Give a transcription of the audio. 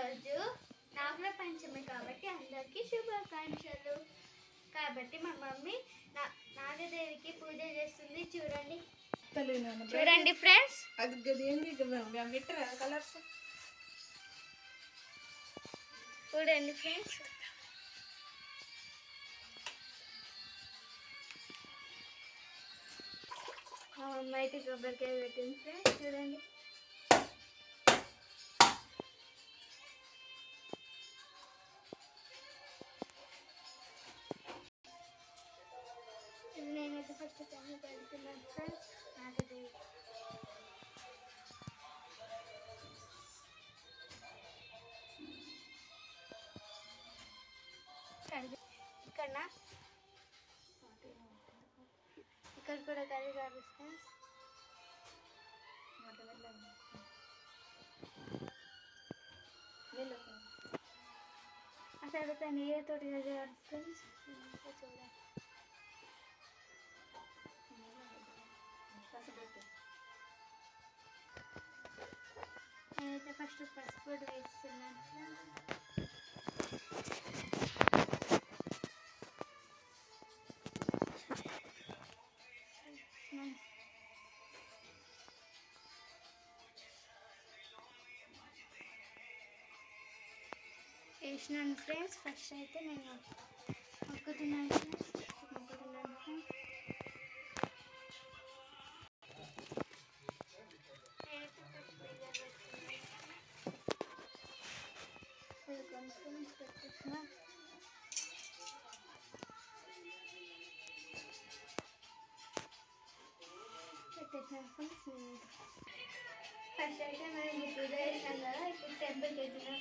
ఈరోజు నాగుల పంచమి కాబట్టి అందరికీ శుభాకాంక్షలు. కాబట్టి మా మమ్మీ నాగదేవికి పూజ చేస్తుంది. చూడండి చూడండి ఫ్రెండ్స్. చూడండి ఫ్రెండ్స్, మా మమ్మీ అయితే కొబ్బరికాయ పెట్టింది ఫ్రెండ్స్. చూడండి నేనైతే ఫస్ట్ టైం పెడుతున్నాను ఫ్రెండ్స్ నాగదేవి. ఇక్కడ కూడా కర్రీ కాదు ఫ్రెండ్స్. అసలు నీళ్ళతోటి చదివారు ఫ్రెండ్స్. చూడండి నేనైతే ఫస్ట్ పసుపు వేస్తున్నాను ఫ్రెండ్స్. వేసినాను ఫ్రెండ్స్. ఫస్ట్ అయితే నేను మొక్కుతున్నాను ఫ్రెండ్స్. ఫస్ట్ అయితే మేము పూజ చేసాం కదా, ఇప్పుడు టెంపుల్కి వెళ్తున్నాం